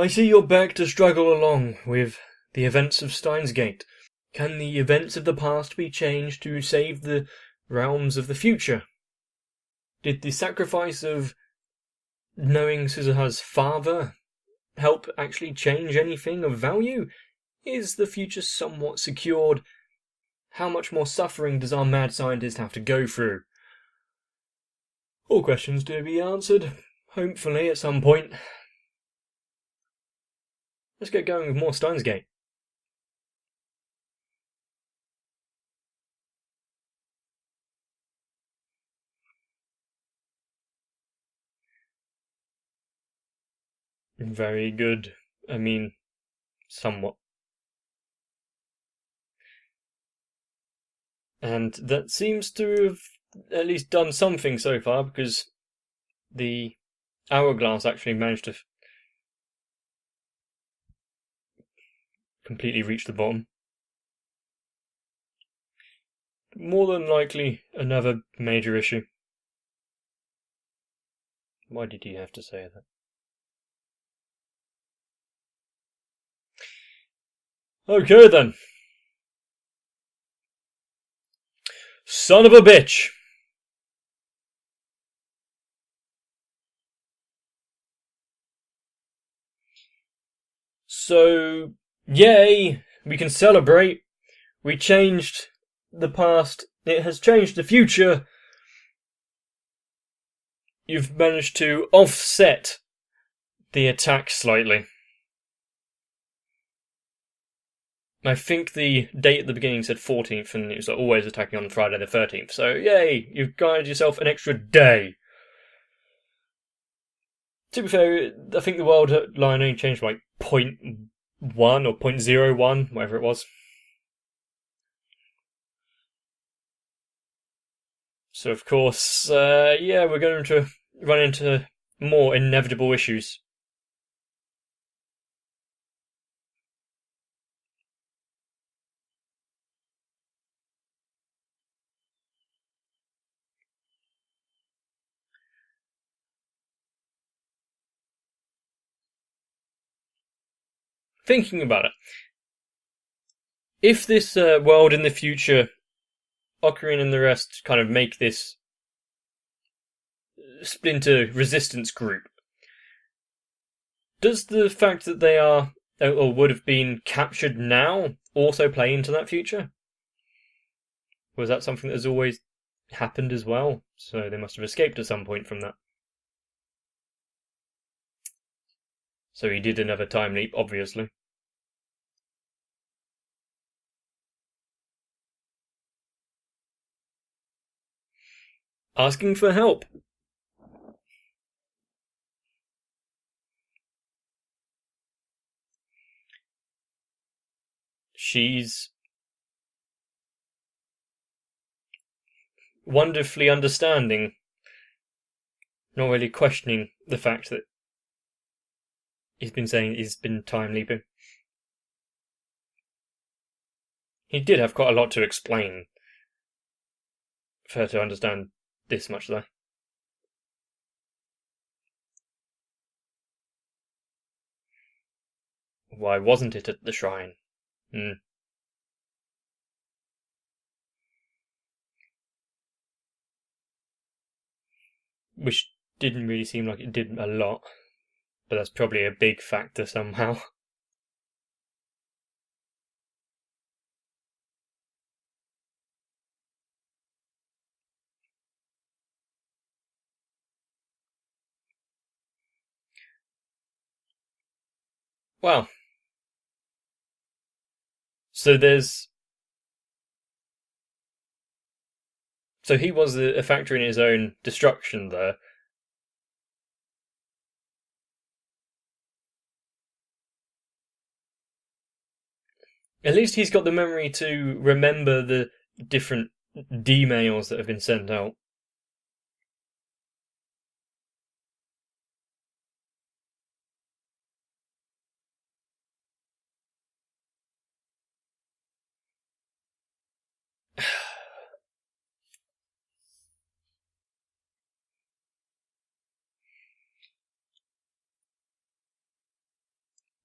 I see you're back to struggle along with the events of Steins Gate. Can the events of the past be changed to save the realms of the future? Did the sacrifice of knowing Suzuha's father help actually change anything of value? Is the future somewhat secured? How much more suffering does our mad scientist have to go through? All questions to be answered, hopefully at some point. Let's get going with more Steins Gate. Very good. I mean, somewhat. And that seems to have at least done something so far, because the hourglass actually managed to completely reach the bottom. More than likely, another major issue. Why did you have to say that? Okay then. Son of a bitch! So, yay! We can celebrate. We changed the past. It has changed the future. You've managed to offset the attack slightly. I think the date at the beginning said 14th, and it was always attacking on Friday the 13th. So, yay! You've guided yourself an extra day. To be fair, I think the world line only changed by 0.1 or 0.01, whatever it was. So, of course, yeah, we're going to run into more inevitable issues. Thinking about it, if this world in the future, Ocarina and the rest kind of make this splinter resistance group, does the fact that they are or would have been captured now also play into that future? Was that something that has always happened as well? So they must have escaped at some point from that. So he did another time leap, obviously. Asking for help. She's wonderfully understanding, not really questioning the fact that he's been saying he's been time leaping. He did have quite a lot to explain for her to understand this much, though. Why wasn't it at the shrine? Which didn't really seem like it did a lot, but that's probably a big factor somehow. Wow. So he was a factor in his own destruction there. At least he's got the memory to remember the different D-mails that have been sent out.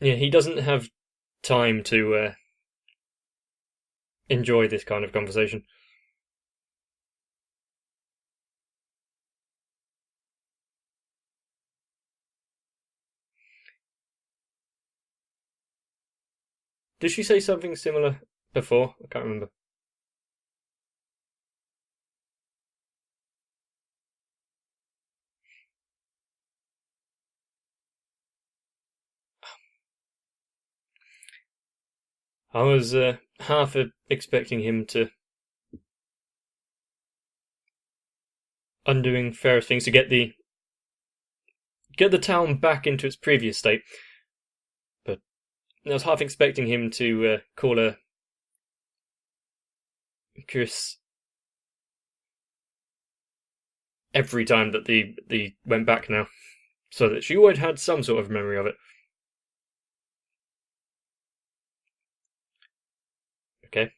Yeah, he doesn't have time to enjoy this kind of conversation. Did she say something similar before? I can't remember. I was half expecting him to undoing various things to get the town back into its previous state, but I was half expecting him to call her Chris every time that they went back now, so that she would had some sort of memory of it. Okay.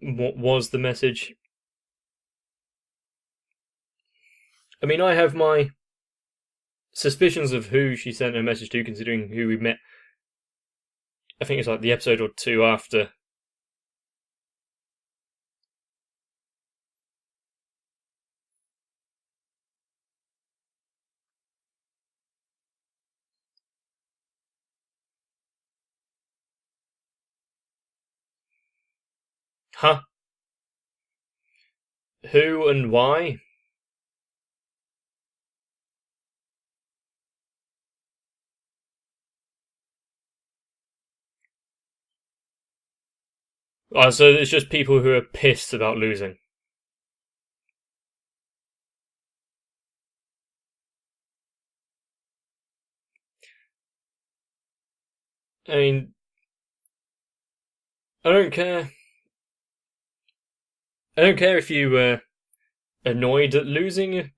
What was the message? I mean, I have my suspicions of who she sent her message to, considering who we met. I think it's like the episode or two after. Huh? Who and why? Oh, so it's just people who are pissed about losing. I mean, I don't care. I don't care if you annoyed at losing,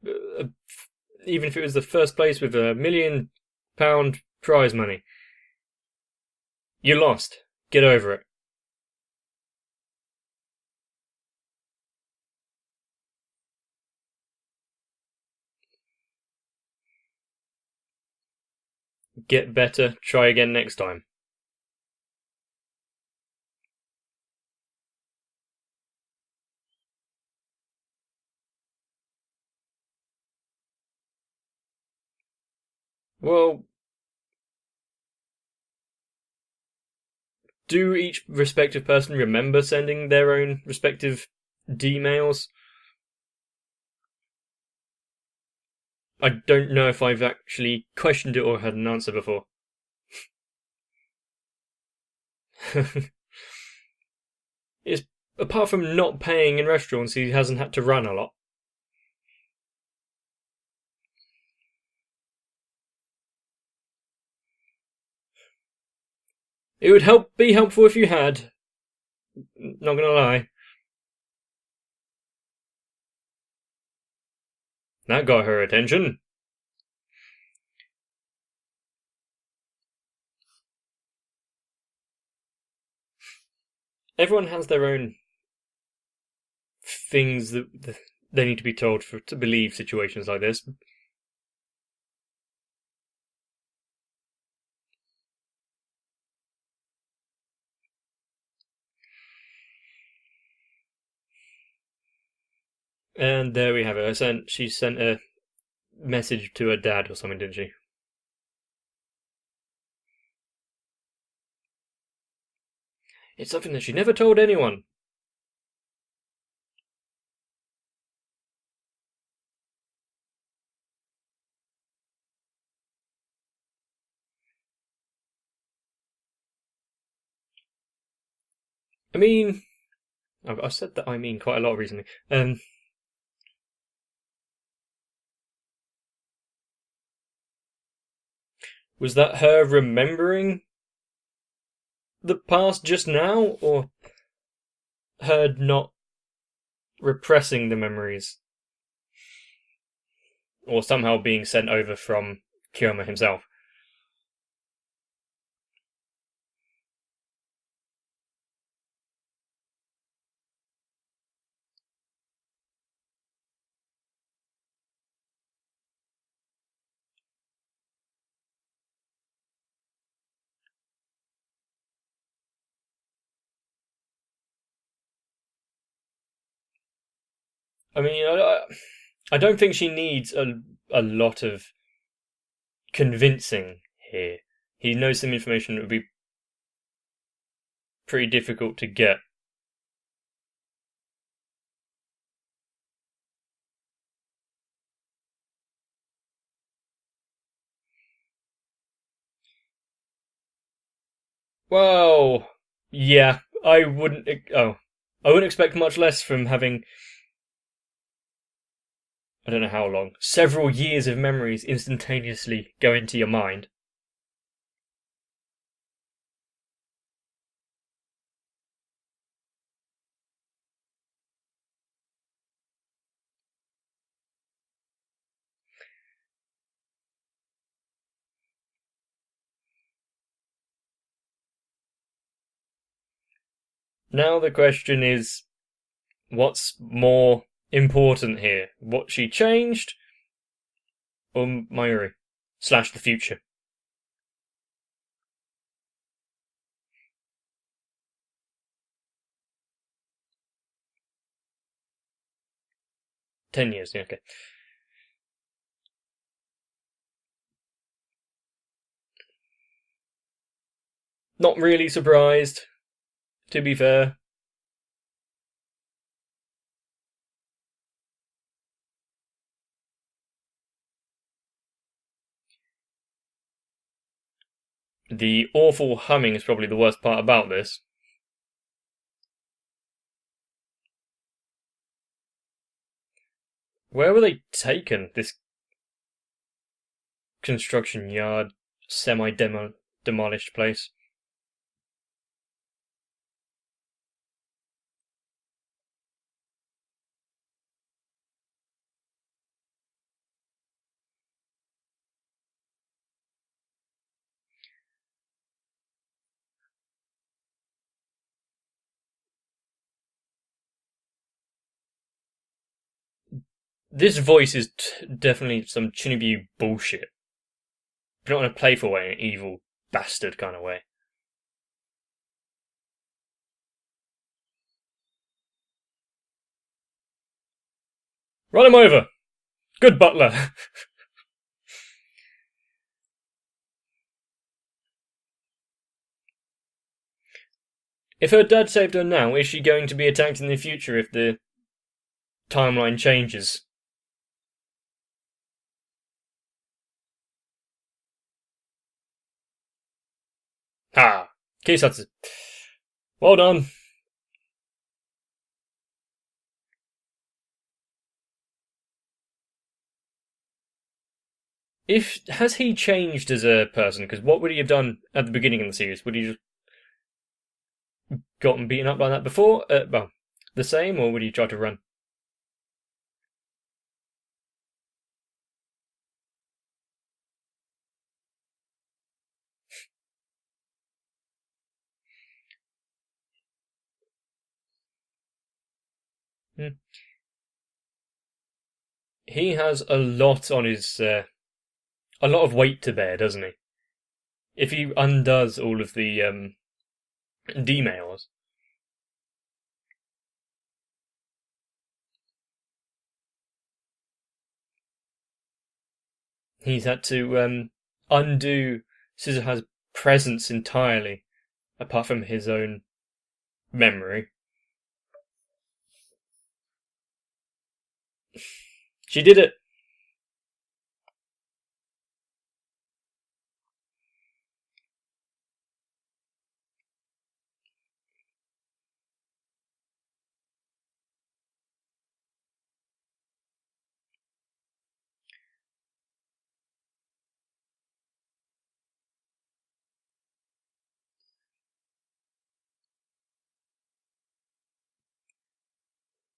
even if it was the first place with £1 million prize money. You lost. Get over it. Get better. Try again next time. Well, do each respective person remember sending their own respective D-mails? I don't know if I've actually questioned it or had an answer before. It's apart from not paying in restaurants, he hasn't had to run a lot. It would be helpful if you had. Not gonna lie. That got her attention. Everyone has their own things that they need to be told to believe situations like this. And there we have it. She sent a message to her dad or something, didn't she? It's something that she never told anyone. I mean, I've said that I mean quite a lot recently. Was that her remembering the past just now, or her not repressing the memories? Or somehow being sent over from Kiyoma himself? I mean, I don't think she needs a lot of convincing here. He knows some information that would be pretty difficult to get. Well, yeah, I wouldn't. I wouldn't expect much less from having. I don't know how long. Several years of memories instantaneously go into your mind. Now the question is, what's more important here? What she changed, or Mayuri / the future? 10 years, yeah, okay. Not really surprised, to be fair. The awful humming is probably the worst part about this. Where were they taken? This construction yard, semi-demolished place. This voice is definitely some Chinibu bullshit. But not in a playful way, in an evil bastard kind of way. Run him over! Good butler! If her dad saved her now, is she going to be attacked in the future if the timeline changes? Ha! Kisatsu. Well done. Has he changed as a person? Because what would he have done at the beginning of the series? Would he just gotten beaten up like that before? Well, the same, or would he try to run? Hmm. He has a lot on his a lot of weight to bear, doesn't he? If he undoes all of the D-mails, he's had to undo Scissorhand's presence entirely, apart from his own memory. She did it.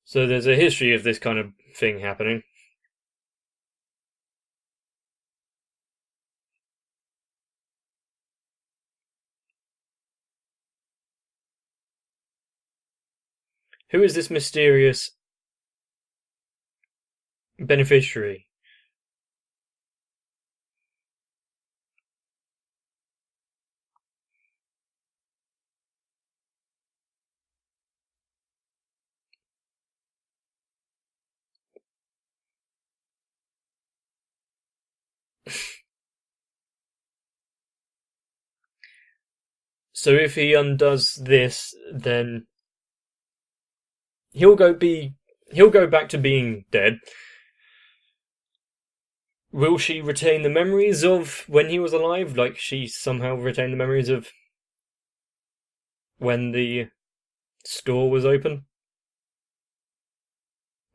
So there's a history of this kind of thing happening. Who is this mysterious beneficiary? So if he undoes this, then he'll go back to being dead. Will she retain the memories of when he was alive? Like she somehow retained the memories of when the store was open?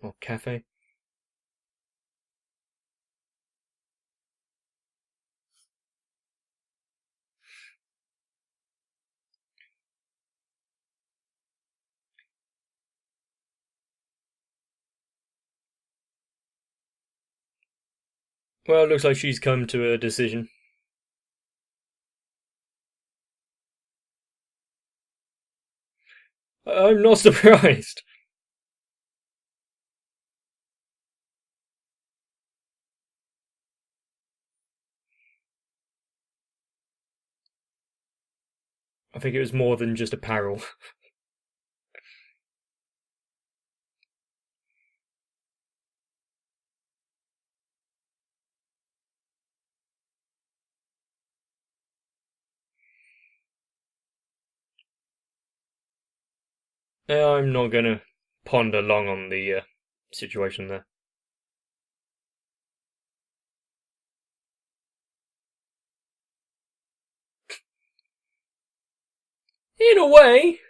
Or cafe? Well, it looks like she's come to a decision. I'm not surprised. I think it was more than just apparel. I'm not gonna ponder long on the situation there. In a way,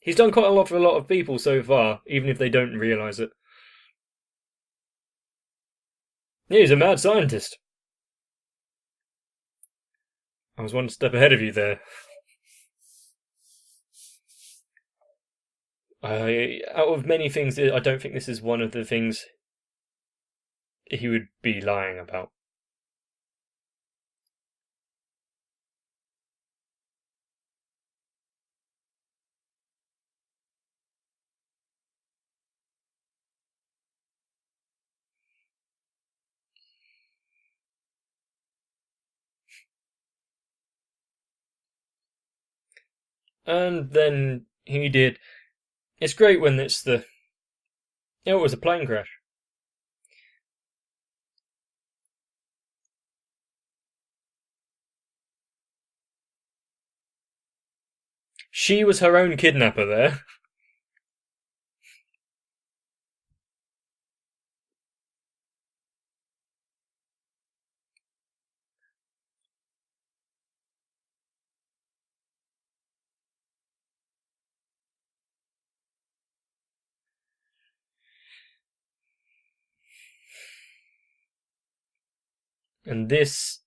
he's done quite a lot for a lot of people so far, even if they don't realise it. Yeah, he's a mad scientist. I was one step ahead of you there. Out of many things, I don't think this is one of the things he would be lying about. And then he did. It's great when it's the. It was a plane crash. She was her own kidnapper there. And this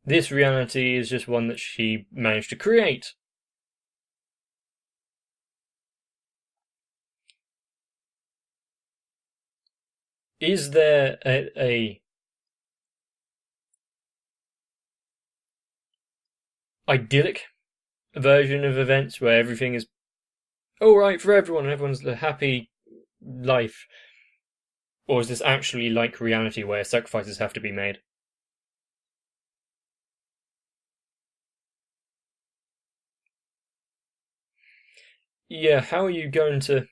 reality is just one that she managed to create. Is there a idyllic version of events where everything is all right for everyone and everyone's a happy life? Or is this actually like reality where sacrifices have to be made? Yeah, how are you going to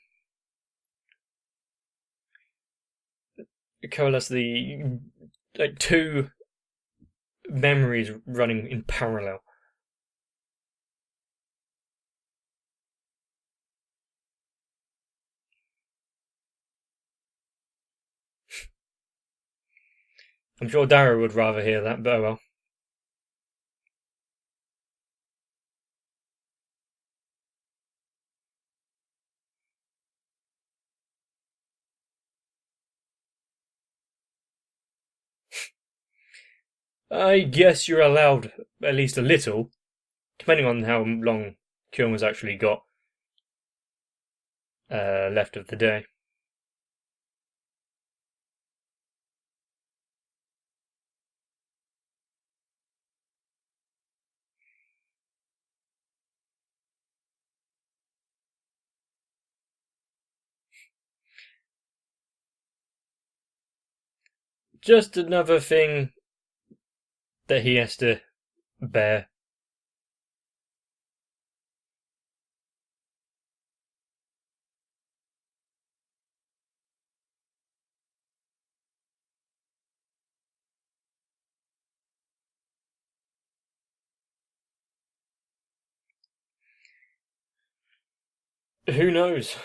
coalesce the like two memories running in parallel? I'm sure Dara would rather hear that, but oh well. I guess you're allowed at least a little, depending on how long Kilmer's actually got left of the day. Just another thing that he has to bear. Who knows?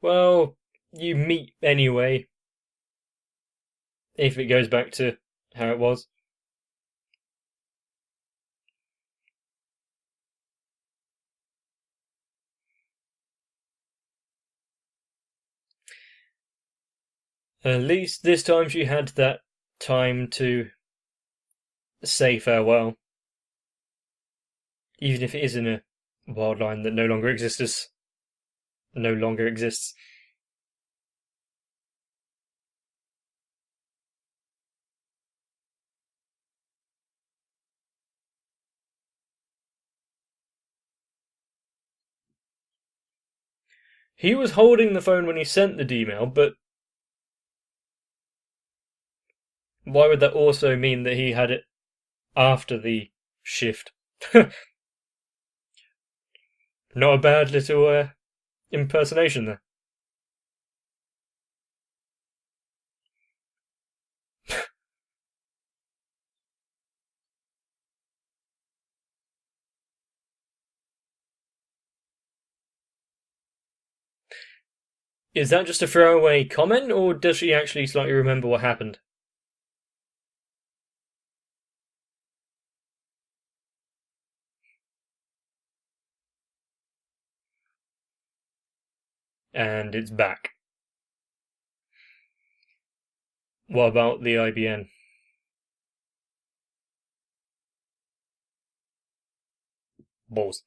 Well, you meet anyway, if it goes back to how it was. At least this time she had that time to say farewell, even if it is in a wild line that no longer exists. No longer exists. He was holding the phone when he sent the email, but why would that also mean that he had it after the shift? Not a bad little impersonation there. Is that just a throwaway comment, or does she actually slightly remember what happened? And it's back. What about the IBN? Balls.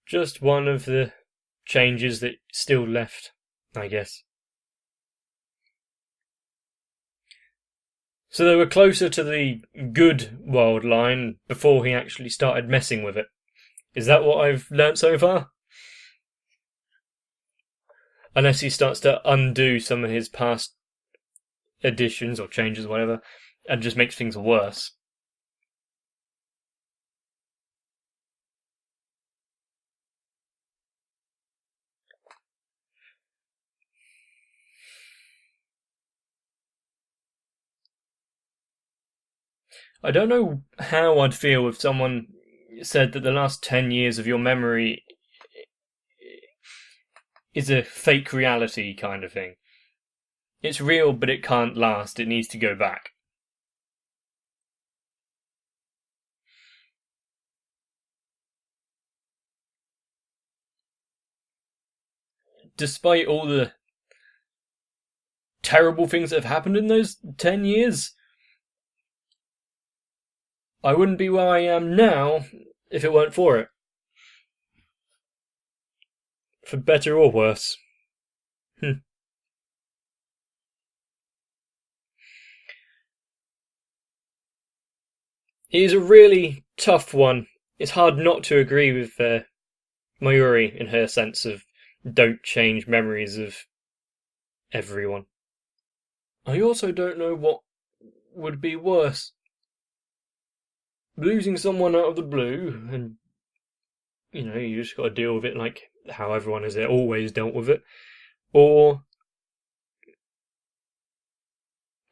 Just one of the changes that still left, I guess. So they were closer to the good world line before he actually started messing with it. Is that what I've learnt so far? Unless he starts to undo some of his past additions or changes or whatever, and just makes things worse. I don't know how I'd feel if someone said that the last 10 years of your memory is a fake reality kind of thing. It's real, but it can't last. It needs to go back. Despite all the terrible things that have happened in those 10 years, I wouldn't be where I am now if it weren't for it. For better or worse. It is a really tough one. It's hard not to agree with Mayuri in her sense of don't change memories of everyone. I also don't know what would be worse. Losing someone out of the blue, and you just got to deal with it like how everyone has always dealt with it, or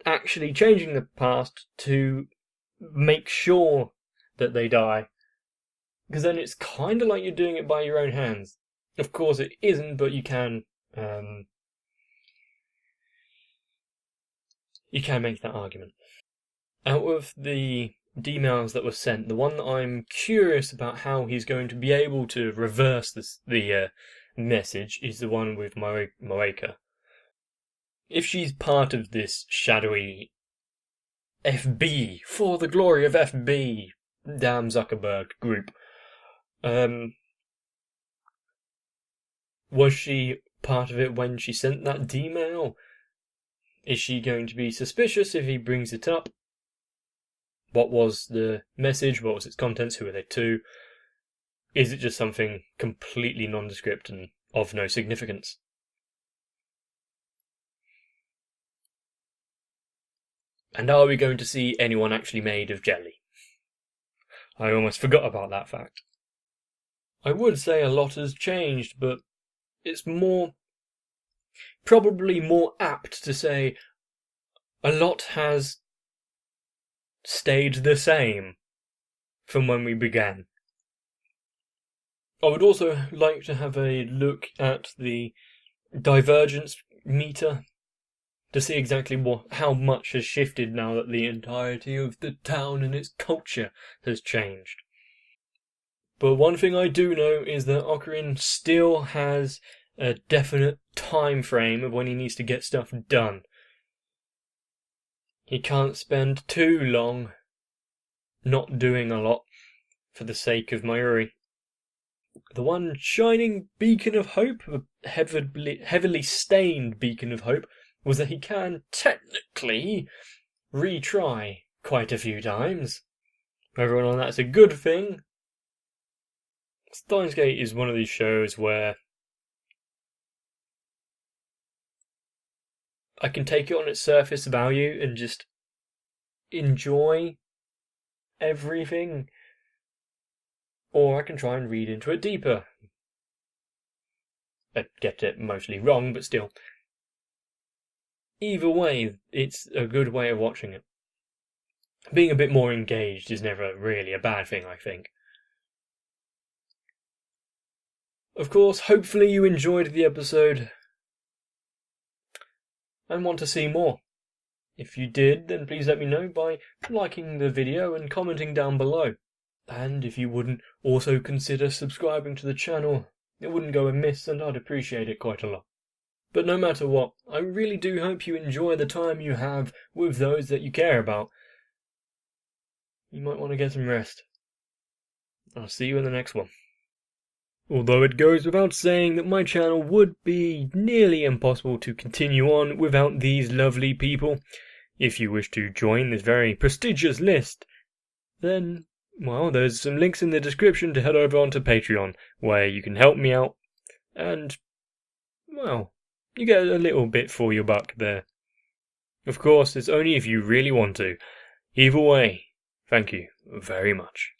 actually changing the past to make sure that they die. Because then it's kind of like you're doing it by your own hands. Of course it isn't, but you can make that argument. Out of the emails that were sent, the one that I'm curious about how he's going to be able to reverse the message is the one with Moeka. If she's part of this shadowy FB, for the glory of FB, damn Zuckerberg group, was she part of it when she sent that email? Is she going to be suspicious if he brings it up? What was the message? What was its contents? Who are they to? Is it just something completely nondescript and of no significance? And are we going to see anyone actually made of jelly? I almost forgot about that fact. I would say a lot has changed, but it's probably more apt to say a lot has stayed the same from when we began. I would also like to have a look at the divergence meter to see exactly how much has shifted now that the entirety of the town and its culture has changed. But one thing I do know is that Ocarina still has a definite time frame of when he needs to get stuff done. He can't spend too long not doing a lot for the sake of Mayuri. The one shining beacon of hope, a heavily stained beacon of hope, was that he can technically retry quite a few times. Whether or not that's a good thing, Steins Gate is one of these shows where I can take it on its surface value and just enjoy everything, or I can try and read into it deeper. I get it mostly wrong, but still. Either way, it's a good way of watching it. Being a bit more engaged is never really a bad thing, I think. Of course, hopefully you enjoyed the episode and want to see more. If you did, then please let me know by liking the video and commenting down below. And if you wouldn't also consider subscribing to the channel, it wouldn't go amiss and I'd appreciate it quite a lot. But no matter what, I really do hope you enjoy the time you have with those that you care about. You might want to get some rest. I'll see you in the next one. Although it goes without saying that my channel would be nearly impossible to continue on without these lovely people. If you wish to join this very prestigious list, then, well, there's some links in the description to head over onto Patreon, where you can help me out, and, well, you get a little bit for your buck there. Of course, it's only if you really want to. Either way, thank you very much.